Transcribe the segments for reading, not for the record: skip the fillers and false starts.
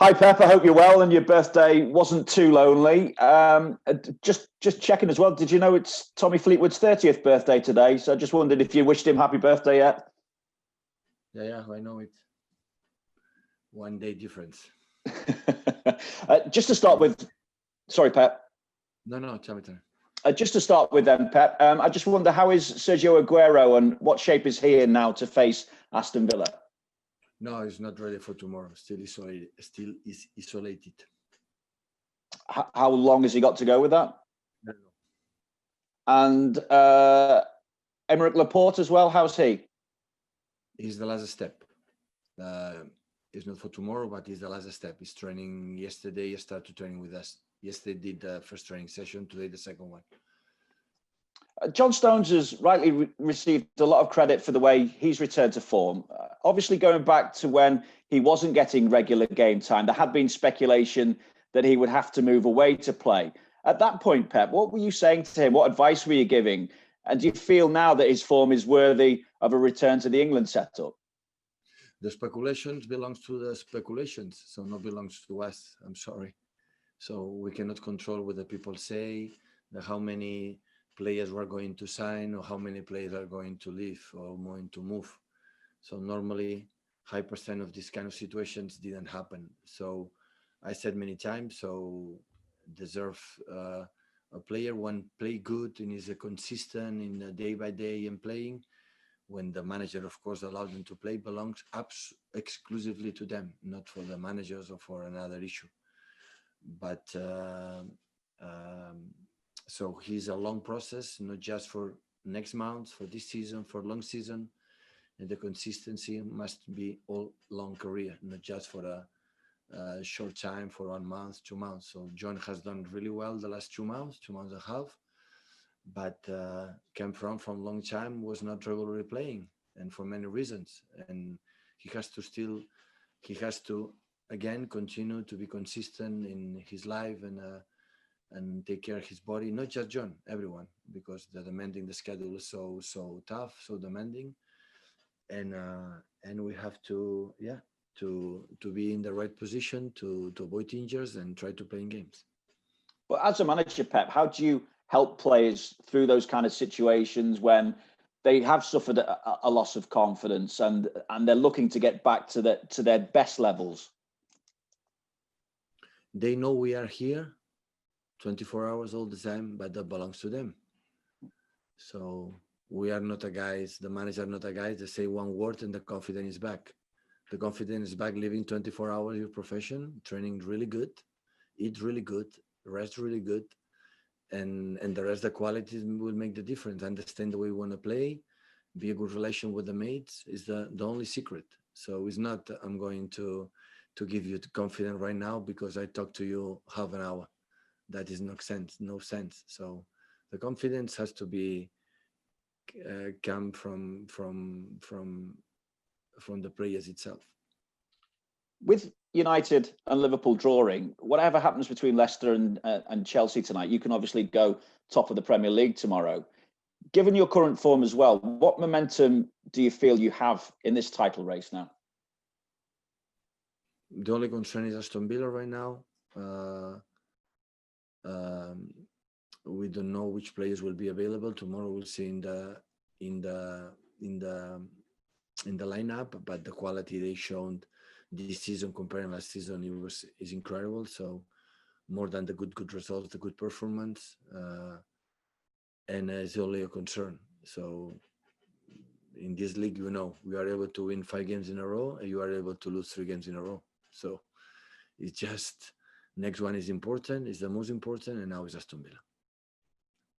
Hi, Pep. I hope you're well and your birthday wasn't too lonely. Just checking as well. Did you know it's Tommy Fleetwood's 30th birthday today? So I just wondered if you wished him happy birthday yet. Yeah, I know it. 1 day difference. Just to start with, sorry, Pep. No, tell me. Just to start with then, Pep, I just wonder, how is Sergio Aguero and what shape is he in now to face Aston Villa? No, he's not ready for tomorrow. Still is isolated. How long has he got to go with that? No. And Emerick Laporte as well, how's he? He's the last step. It's not for tomorrow, but it's the last step. He's training yesterday. He started training with us. Yesterday did the first training session, today the second one. John Stones has rightly received a lot of credit for the way he's returned to form. Obviously, going back to when he wasn't getting regular game time, there had been speculation that he would have to move away to play. At that point, Pep, what were you saying to him? What advice were you giving? And do you feel now that his form is worthy of a return to the England setup? The speculations belongs to the speculations, so not belongs to us. I'm sorry. So we cannot control what the people say, how many players we're going to sign or how many players are going to leave or going to move. So normally, high percent of these kind of situations didn't happen. So I said many times, so deserve a player when play good and is a consistent in a day by day and playing. When the manager, of course, allows them to play, belongs exclusively to them, not for the managers or for another issue. But so he's a long process, not just for next month, for this season, for long season. And the consistency must be all long career, not just for a short time, for 1 month, 2 months. So John has done really well the last 2 months, 2 months and a half. But came from long time, was not regularly playing, and for many reasons. And he has to again continue to be consistent in his life and take care of his body. Not just John, everyone, because the schedule is so tough, so demanding, and we have to be in the right position to avoid injuries and try to play in games. But as a manager, Pep, how do you help players through those kind of situations when they have suffered a loss of confidence and they're looking to get back to their best levels? They know we are here 24 hours all the time, but that belongs to them. So we are not a guys, the manager are not a guys that say one word and the confidence is back. The confidence is back living 24 hours your profession, training really good, eat really good, rest really good. And the rest, the qualities will make the difference. Understand the way we want to play, be a good relation with the mates is the only secret. So it's not I'm going to give you the confidence right now because I talked to you half an hour. That is no sense. So the confidence has to be come from the players itself. With United and Liverpool drawing, whatever happens between Leicester and Chelsea tonight, you can obviously go top of the Premier League tomorrow. Given your current form as well, what momentum do you feel you have in this title race now? The only concern is Aston Villa right now. We don't know which players will be available tomorrow. We'll see in the lineup, but the quality they shown this season comparing last season is incredible. So more than the good results, the good performance, and it's only a concern. So in this league, we are able to win 5 games in a row, and you are able to lose 3 games in a row. So it's just next one is important, is the most important, and now it's Aston Villa.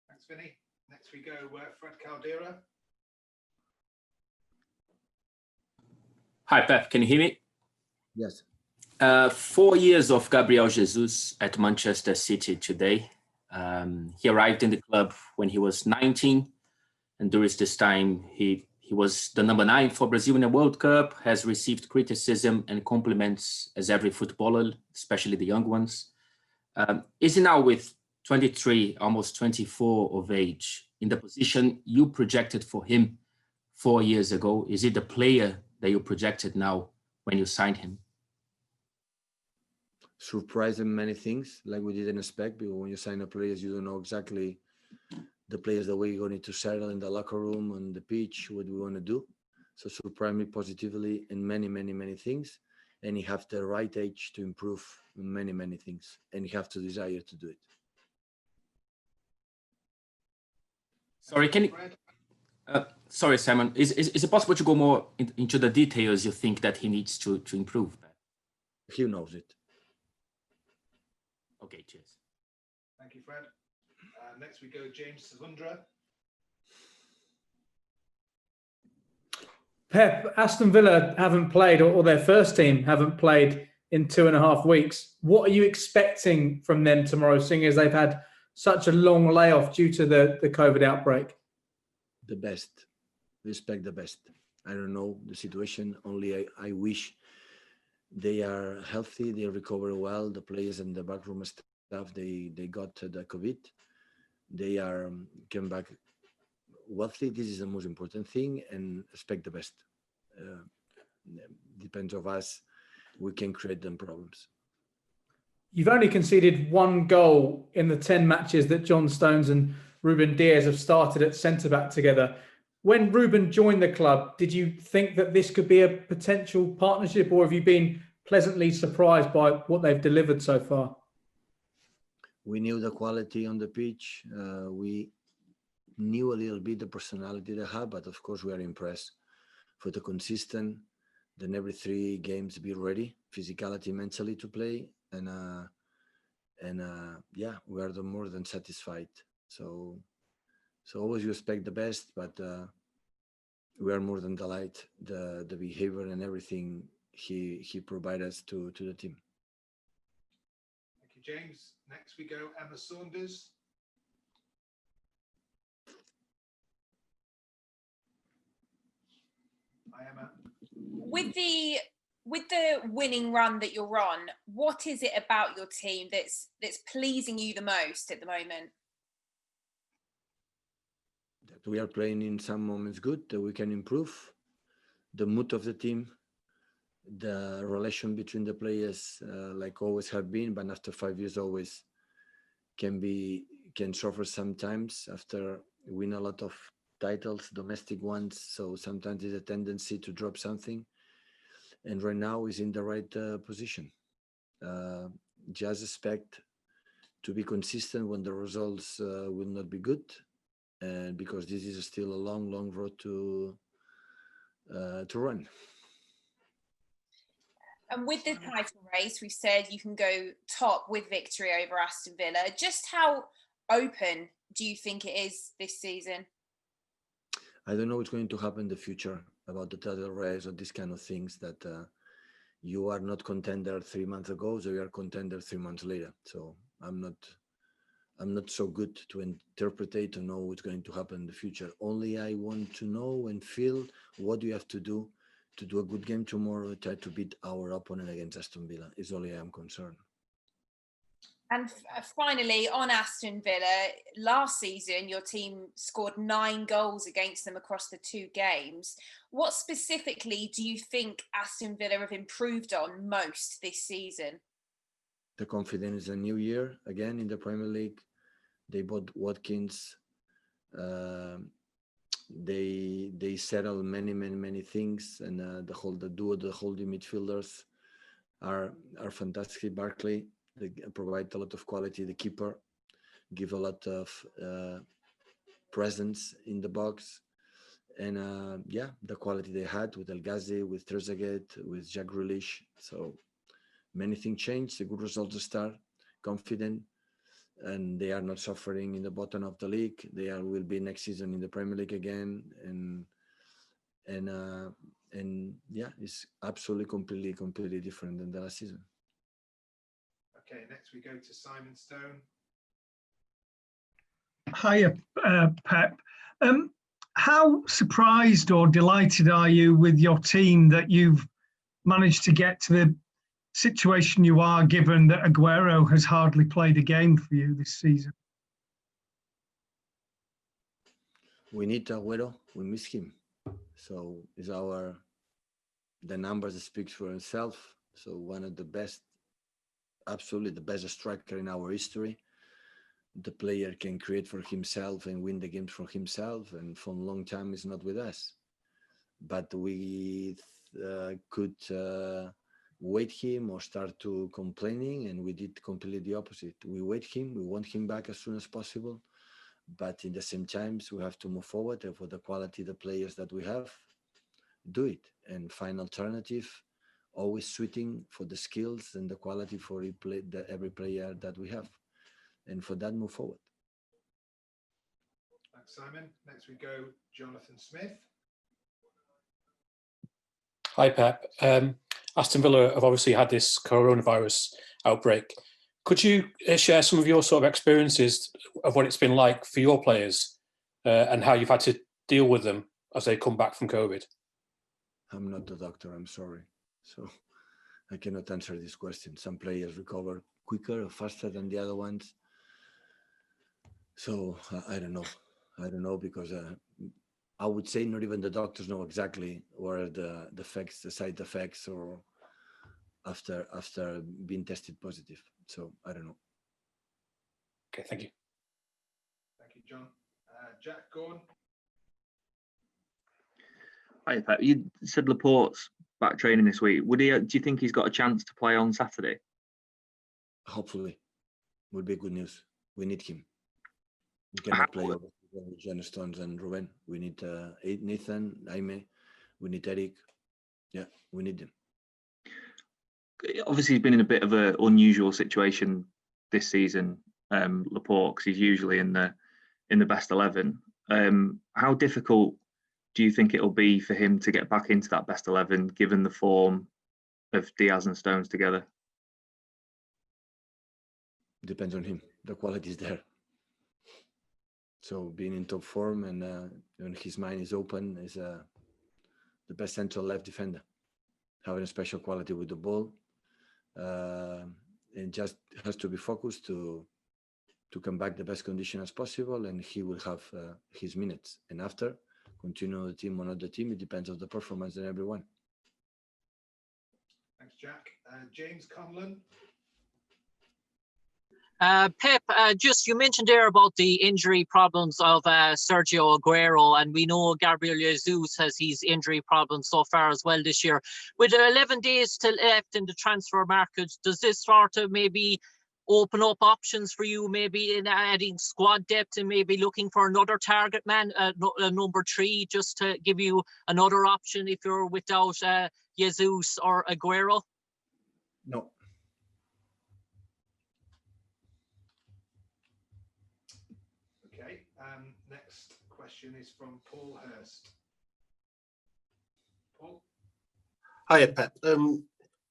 Thanks, Vinny. Next we go, Fred Caldera. Hi, Pep. Can you hear me? Yes. 4 years of Gabriel Jesus at Manchester City today. He arrived in the club when he was 19, and during this time, he was the number 9 for Brazil in the World Cup, has received criticism and compliments as every footballer, especially the young ones. Is he now with 23, almost 24 of age, in the position you projected for him 4 years ago? Is he the player that you projected now when you signed him? surprised in many things, like we didn't expect. Because when you sign up players, you don't know exactly the players the way you're going to settle in the locker room, on the pitch, what we want to do. So surprised me positively in many things. And you have the right age to improve many things. And you have to desire to do it. Sorry, can you? Sorry, Simon. Is it possible to go more into the details you think that he needs to improve? He knows it. Okay, cheers. Thank you, Fred. Next we go James Savundra. Pep, Aston Villa haven't played, or their first team haven't played in 2.5 weeks. What are you expecting from them tomorrow, seeing as they've had such a long layoff due to the COVID outbreak? The best. We expect the best. I don't know the situation. Only I wish they are healthy, they recover well. The players and the backroom staff, they got the COVID. They are came back wealthy. This is the most important thing, and expect the best. Depends of us. We can create them problems. You've only conceded 1 goal in the 10 matches that John Stones and Ruben Diaz have started at centre-back together. When Ruben joined the club, did you think that this could be a potential partnership, or have you been pleasantly surprised by what they've delivered so far? We knew the quality on the pitch. We knew a little bit the personality they have, but of course we are impressed for the consistent. Then every 3 games be ready, physicality, mentally to play, and yeah, we are more than satisfied. So always you expect the best, but we are more than delighted the behavior and everything he provided us to the team. Thank you, James. Next we go Emma Saunders. Hi, Emma. With the winning run that you're on, what is it about your team that's pleasing you the most at the moment? That we are playing in some moments good, that we can improve the mood of the team, the relation between the players, like always have been, but after 5 years always can suffer sometimes after win a lot of titles, domestic ones. So sometimes there's a tendency to drop something. And right now is in the right position. Just expect to be consistent when the results will not be good, and because this is still a long road to run. And with the title race, we've said you can go top with victory over Aston Villa. Just how open do you think it is this season? I don't know what's going to happen in the future about the title race or these kind of things, that you are not contender 3 months ago, so you are contender 3 months later. So I'm not so good to interpret to know what's going to happen in the future. Only I want to know and feel what you have to do a good game tomorrow, try to beat our opponent against Aston Villa. Is all I am concerned. And finally, on Aston Villa, last season, your team scored 9 goals against them across the 2 games. What specifically do you think Aston Villa have improved on most this season? The confidence is a new year again in the Premier League. They bought Watkins. They settled many things, and the whole midfielders are fantastic. Barkley, they provide a lot of quality. The keeper give a lot of presence in the box, and yeah, the quality they had with El Ghazi, with Trezeguet, with Jack Grealish. So many things changed. The good results start, confident, and they are not suffering in the bottom of the league. They will be next season in the Premier League again, and yeah, it's absolutely completely different than the last season. Okay, next we go to Simon Stone. Hiya, Pep. How surprised or delighted are you with your team that you've managed to get to the situation you are, given that Aguero has hardly played a game for you this season? We need Aguero. We miss him. So it's the numbers speaks for himself. So one of the best absolutely the best striker in our history. The player can create for himself and win the games for himself, and for a long time he's not with us. But we could wait him or start to complaining, and we did completely the opposite. We wait him, we want him back as soon as possible, but in the same times we have to move forward, and for the quality of the players that we have, do it and find alternative, always suiting for the skills and the quality for every player that we have, and for that move forward. Thanks, Simon. Next we go Jonathan Smith. Hi, Pep. Aston Villa have obviously had this coronavirus outbreak. Could you share some of your sort of experiences of what it's been like for your players and how you've had to deal with them as they come back from COVID? I'm not the doctor, I'm sorry. So I cannot answer this question. Some players recover quicker or faster than the other ones. So I don't know. I don't know, because I would say not even the doctors know exactly what are the effects, the side effects, or after being tested positive. So I don't know. Okay, thank you. Thank you, John. Jack, go on. Hi, Pep. You said Laporte's back training this week. Do you think he's got a chance to play on Saturday? Hopefully, would be good news. We need him. We cannot play with John Stones and Ruben. We need Nathan, Jaime. We need Eric. Yeah, we need them. Obviously, he's been in a bit of an unusual situation this season, Laporte, because he's usually in the best 11. How difficult do you think it'll be for him to get back into that best 11, given the form of Diaz and Stones together? Depends on him. The quality is there. So being in top form and when his mind is open is the best central left defender. Having a special quality with the ball, and just has to be focused to come back the best condition as possible, and he will have his minutes. And after, continue the team or not the team, it depends on the performance of everyone. Thanks, Jack. James Conlon. Pep, just you mentioned there about the injury problems of Sergio Aguero, and we know Gabriel Jesus has his injury problems so far as well this year. With 11 days still left in the transfer market, does this sort of maybe open up options for you, maybe in adding squad depth and maybe looking for another target man, number 3, just to give you another option if you're without Jesus or Aguero? No. Okay. Next question is from Paul Hurst. Paul? Hiya, Pep.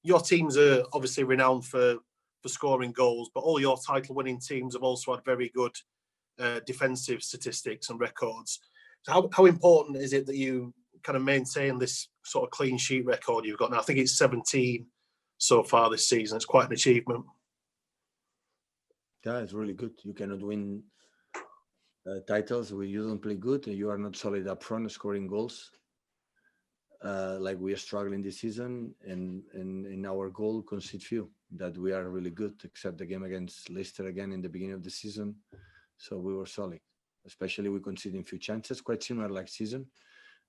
Your teams are obviously renowned for scoring goals, but all your title-winning teams have also had very good defensive statistics and records. So how important is it that you kind of maintain this sort of clean sheet record you've got now? I think it's 17 so far this season. It's quite an achievement. Yeah, it's really good. You cannot win titles where you don't play good and you are not solid up front scoring goals. Like we are struggling this season, and in our goal concede few. That we are really good, except the game against Leicester again in the beginning of the season. So we were solid, especially we conceding few chances, quite similar like season.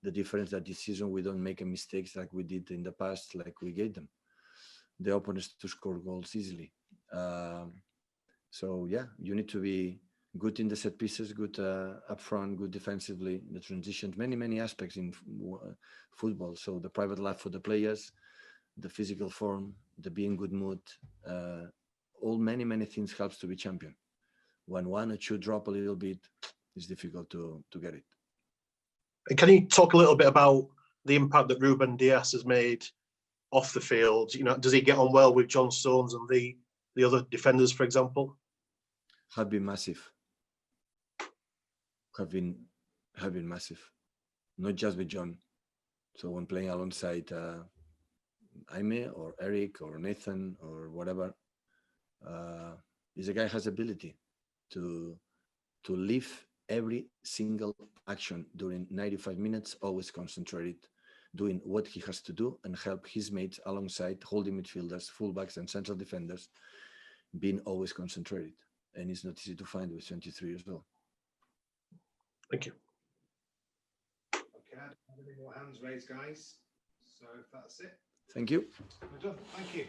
The difference that this season we don't make a mistakes like we did in the past, like we gave them the opponents to score goals easily. So yeah, you need to be good in the set pieces, good up front, good defensively, the transitions, many aspects in football. So the private life for the players, the physical form, the being good mood, all many things helps to be champion. When one or two drop a little bit, it's difficult to get it. And can you talk a little bit about the impact that Ruben Diaz has made off the field? You know, does he get on well with John Stones and the other defenders, for example? Have been massive. Have been massive, not just with John. So when playing alongside Jaime or Eric or Nathan or whatever, this guy has ability to live every single action during 95 minutes, always concentrated, doing what he has to do and help his mates alongside holding midfielders, fullbacks and central defenders being always concentrated. And it's not easy to find with 23 years old. Thank you. Okay, I don't have any more hands raised, guys. So if that's it. Thank you. We're done. Thank you.